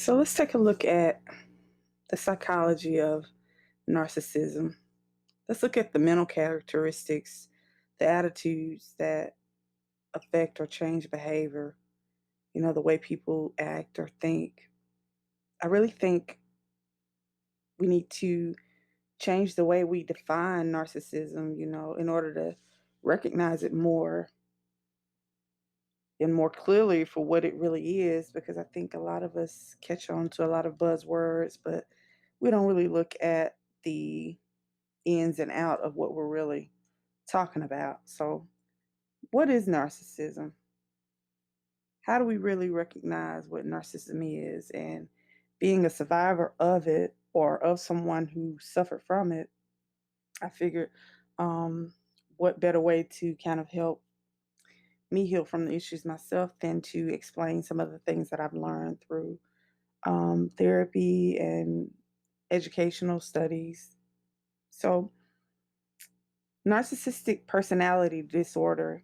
So let's take a look at the psychology of narcissism. Let's look at the mental characteristics, the attitudes that affect or change behavior, the way people act or think. I really think we need to change the way we define narcissism, in order to recognize it more and more clearly for what it really is, because I think a lot of us catch on to a lot of buzzwords, but we don't really look at the ins and out of what we're really talking about. So, what is narcissism? How do we really recognize what narcissism is? And being a survivor of it or of someone who suffered from it, I figured um, what better way to kind of help me heal from the issues myself than to explain some of the things that I've learned through therapy and educational studies. So, narcissistic personality disorder,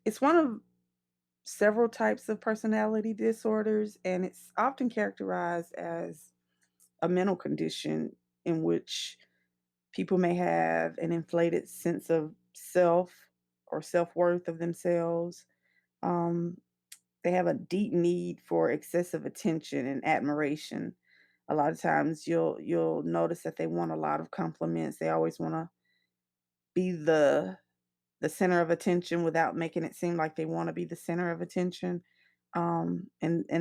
it's one of several types of personality disorders, and it's often characterized as a mental condition in which people may have an inflated sense of self or self worth of themselves. Um, they have a deep need for excessive attention and admiration. A lot of times, you'll notice that they want a lot of compliments. They always want to be the center of attention without making it seem like they want to be the center of attention. And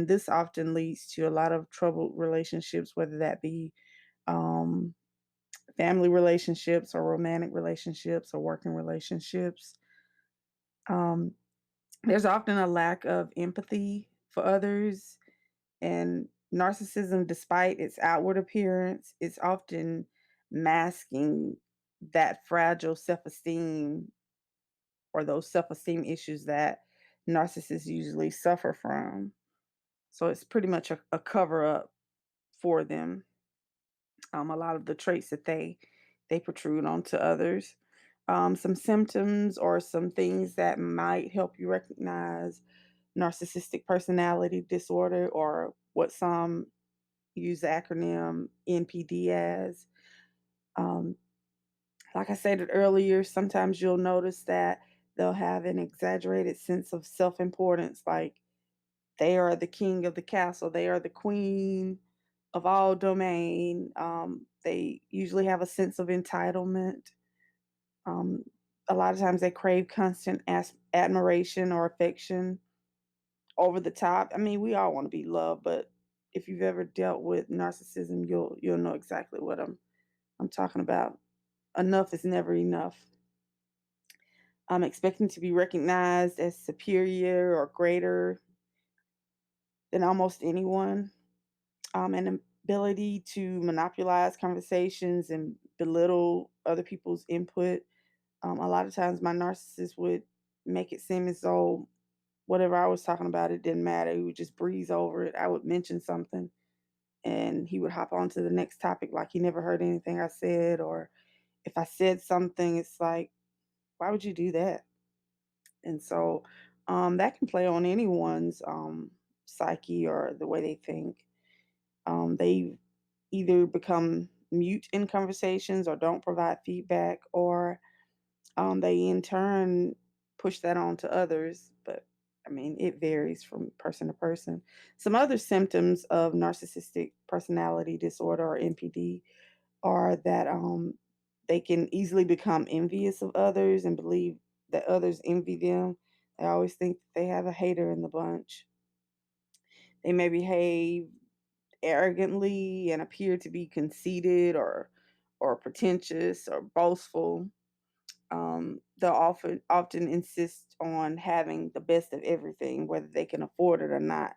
this often leads to a lot of troubled relationships, whether that be um, family relationships or romantic relationships or working relationships. Um, there's often a lack of empathy for others, and narcissism, despite its outward appearance, is often masking that fragile self-esteem or those self-esteem issues that narcissists usually suffer from. So it's pretty much a cover up for them. A lot of the traits that they protrude onto others. Some symptoms or some things that might help you recognize narcissistic personality disorder, or what some use the acronym NPD as. Um, like I said earlier, sometimes you'll notice that they'll have an exaggerated sense of self importance, like they are the king of the castle, they are the queen of all domain. They usually have a sense of entitlement. Um, a lot of times they crave constant admiration or affection over the top. I mean, we all want to be loved, but if you've ever dealt with narcissism, you'll know exactly what I'm talking about. Enough is never enough. Expecting to be recognized as superior or greater than almost anyone. An ability to monopolize conversations and belittle other people's input. A lot of times, my narcissist would make it seem as though whatever I was talking about, it didn't matter. He would just breeze over it. I would mention something, and he would hop on to the next topic like he never heard anything I said. Or if I said something, it's like, why would you do that? And so that can play on anyone's psyche or the way they think. They either become mute in conversations or don't provide feedback, or they in turn push that on to others. But I mean, it varies from person to person. Some other symptoms of narcissistic personality disorder or NPD are that they can easily become envious of others and believe that others envy them. They always think that they have a hater in the bunch. They may behave arrogantly and appear to be conceited or pretentious or boastful. They'll often insist on having the best of everything, whether they can afford it or not.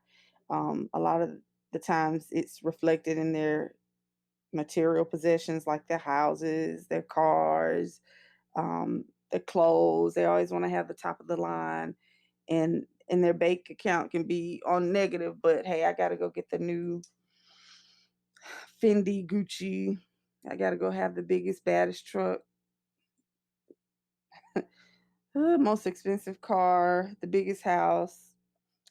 A lot of the times, it's reflected in their material possessions, like their houses, their cars, their clothes. They always want to have the top of the line, and their bank account can be on negative. But hey, I got to go get the new Fendi, Gucci. I got to go have the biggest, baddest truck, most expensive car, the biggest house.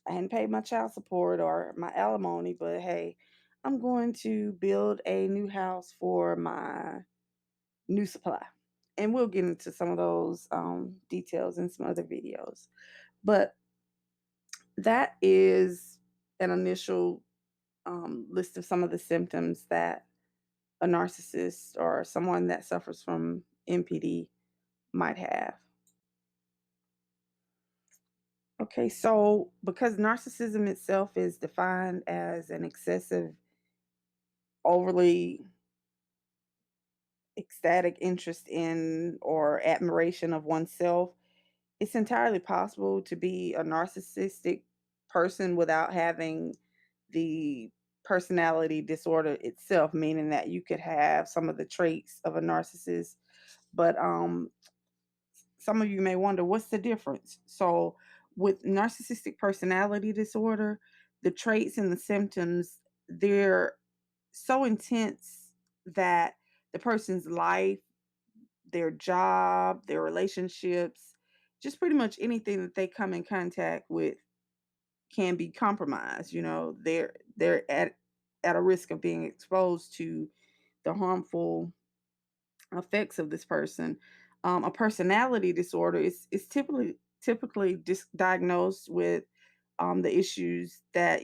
I hadn't paid my child support or my alimony, but hey, I'm going to build a new house for my new supply. And we'll get into some of those details in some other videos. But that is an initial list of some of the symptoms that a narcissist or someone that suffers from NPD might have. Okay, so because narcissism itself is defined as an excessive, overly ecstatic interest in or admiration of oneself, it's entirely possible to be a narcissistic person without having the personality disorder itself, meaning that you could have some of the traits of a narcissist. But some of you may wonder what's the difference. So, with narcissistic personality disorder, the traits and the symptoms, they're so intense that the person's life, their job, their relationships, just pretty much anything that they come in contact with can be compromised. They're at a risk of being exposed to the harmful effects of this person. A personality disorder is typically diagnosed with the issues that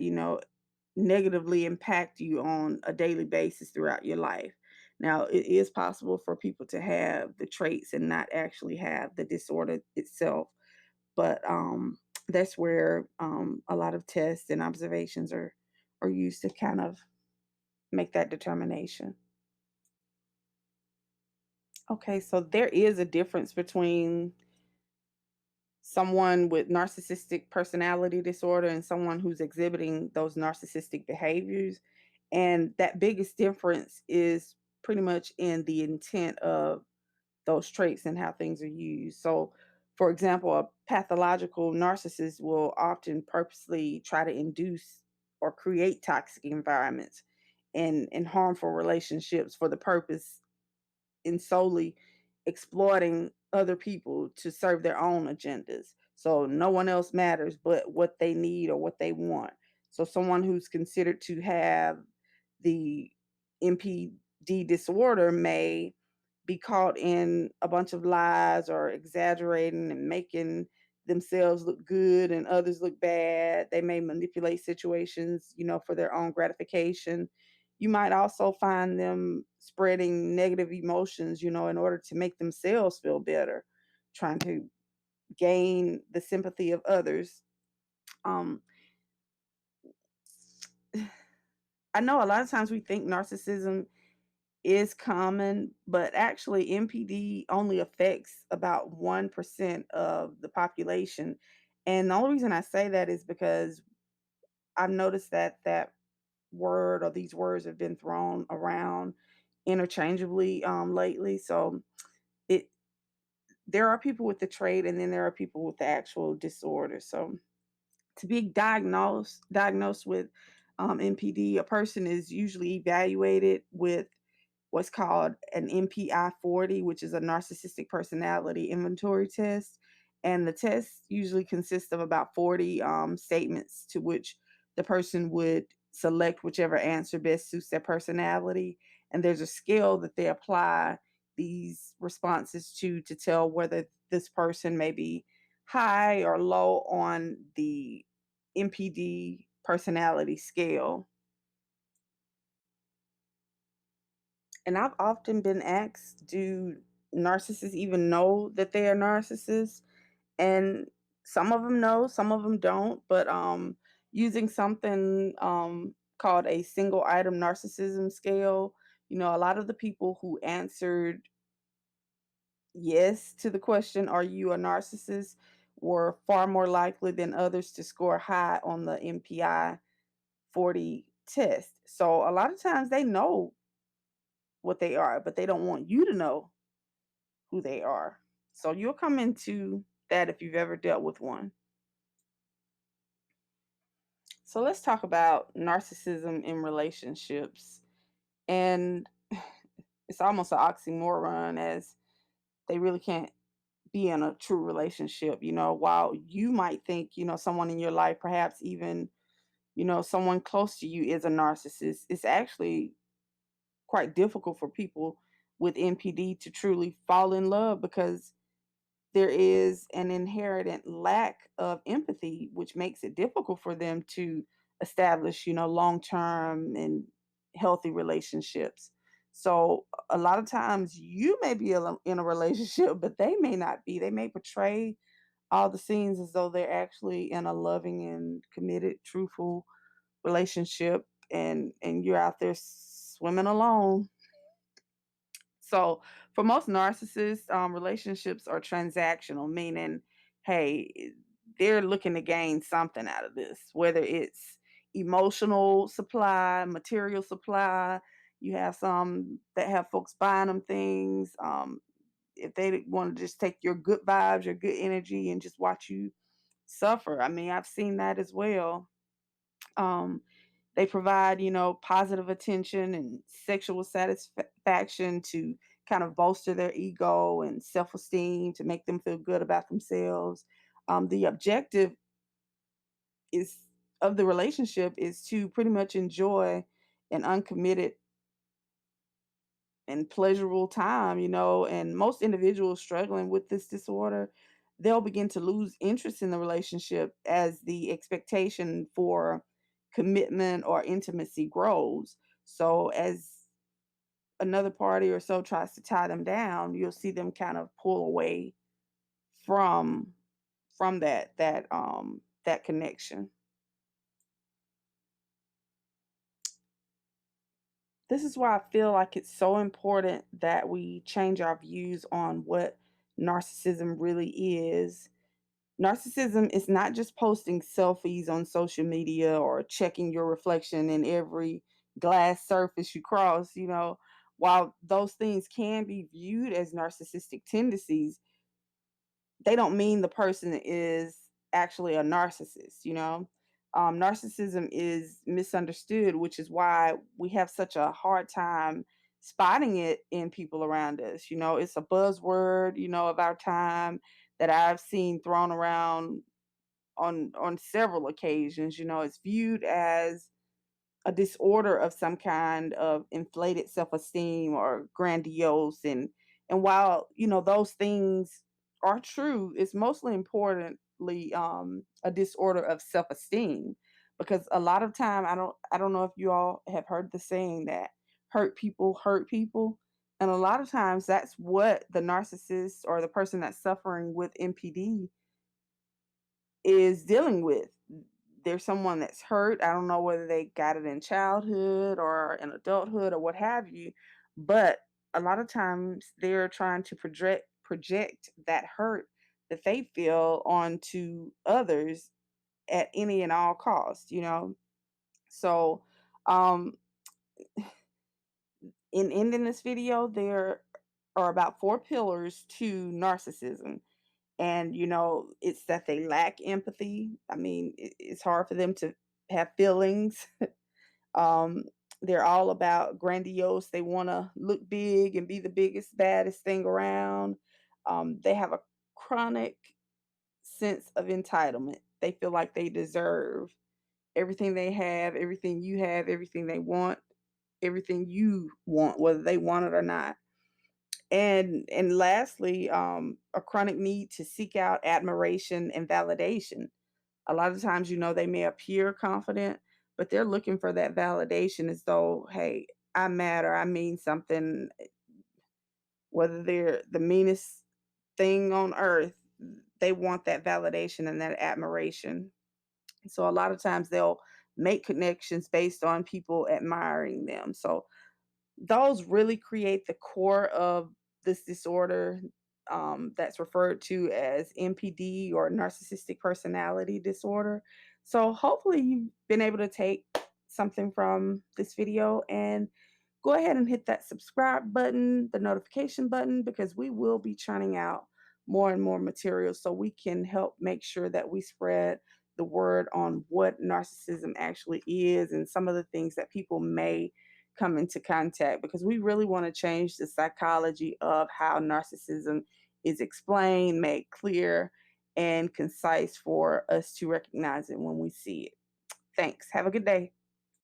negatively impact you on a daily basis throughout your life. Now, it is possible for people to have the traits and not actually have the disorder itself, but that's where a lot of tests and observations are used to kind of make that determination. Okay, so there is a difference between someone with narcissistic personality disorder and someone who's exhibiting those narcissistic behaviors. And that biggest difference is pretty much in the intent of those traits and how things are used. So, for example, a pathological narcissist will often purposely try to induce or create toxic environments and harmful relationships for the purpose in solely exploiting other people to serve their own agendas. So no one else matters but what they need or what they want. So someone who's considered to have the MPD disorder may be caught in a bunch of lies or exaggerating and making themselves look good and others look bad. They may manipulate situations, for their own gratification. You might also find them spreading negative emotions, in order to make themselves feel better, trying to gain the sympathy of others. Um, I know a lot of times we think narcissism is common, but actually NPD only affects about 1% of the population. And the only reason I say that is because I've noticed that that word or these words have been thrown around interchangeably lately. So it there are people with the trait and then there are people with the actual disorder. So to be diagnosed with NPD, a person is usually evaluated with what's called an NPI 40, which is a narcissistic personality inventory test. And the test usually consists of about 40 statements to which the person would select whichever answer best suits their personality. And there's a scale that they apply these responses to tell whether this person may be high or low on the NPD personality scale. And I've often been asked, do narcissists even know that they are narcissists? And some of them know, some of them don't. But using something called a single item narcissism scale, a lot of the people who answered yes to the question, "Are you a narcissist?" were far more likely than others to score high on the MPI 40 test. So a lot of times they know what they are, but they don't want you to know who they are. So you'll come into that if you've ever dealt with one. So let's talk about narcissism in relationships. And it's almost an oxymoron as they really can't be in a true relationship. While you might think, someone in your life, perhaps even, someone close to you is a narcissist, it's actually quite difficult for people with NPD to truly fall in love because there is an inherent lack of empathy, which makes it difficult for them to establish, long term and healthy relationships. So a lot of times you may be in a relationship, but they may not be. They may portray all the scenes as though they're actually in a loving and committed, truthful relationship, and you're out there swimming alone. So for most narcissists, relationships are transactional, meaning, hey, they're looking to gain something out of this, whether it's emotional supply, material supply. You have some that have folks buying them things. If they want to just take your good vibes, your good energy, and just watch you suffer. I mean, I've seen that as well. Um, they provide, positive attention and sexual satisfaction to kind of bolster their ego and self esteem to make them feel good about themselves. The objective is of the relationship is to pretty much enjoy an uncommitted and pleasurable time, and most individuals struggling with this disorder, they'll begin to lose interest in the relationship as the expectation for commitment or intimacy grows. So as another party or so tries to tie them down, you'll see them kind of pull away from that connection. This is why I feel like it's so important that we change our views on what narcissism really is. Narcissism is not just posting selfies on social media or checking your reflection in every glass surface you cross. While those things can be viewed as narcissistic tendencies, they don't mean the person is actually a narcissist. Narcissism is misunderstood, which is why we have such a hard time spotting it in people around us. It's a buzzword, of our time that I've seen thrown around on several occasions. It's viewed as a disorder of some kind of inflated self-esteem or grandiose, and while those things are true, it's mostly importantly a disorder of self-esteem, because a lot of time, I don't know if you all have heard the saying that hurt people, and a lot of times that's what the narcissist or the person that's suffering with NPD is dealing with. There's someone that's hurt. I don't know whether they got it in childhood or in adulthood or what have you, but a lot of times they're trying to project that hurt that they feel onto others at any and all costs. So, um, in ending this video, there are about four pillars to narcissism. And it's that they lack empathy. I mean, it's hard for them to have feelings. um they're all about grandiose. They want to look big and be the biggest baddest thing around. They have a chronic sense of entitlement. They feel like they deserve everything they have, everything you have, everything they want, everything you want, whether they want it or not. And lastly, a chronic need to seek out admiration and validation. A lot of times, they may appear confident, but they're looking for that validation as though, hey, I matter, I mean something, whether they're the meanest thing on earth, they want that validation and that admiration. So a lot of times they'll make connections based on people admiring them. So those really create the core of this disorder, that's referred to as NPD or narcissistic personality disorder. So hopefully you've been able to take something from this video, and go ahead and hit that subscribe button, the notification button, because we will be churning out more and more material so we can help make sure that we spread the word on what narcissism actually is and some of the things that people may come into contact, because we really want to change the psychology of how narcissism is explained, made clear, and concise for us to recognize it when we see it. Thanks. Have a good day.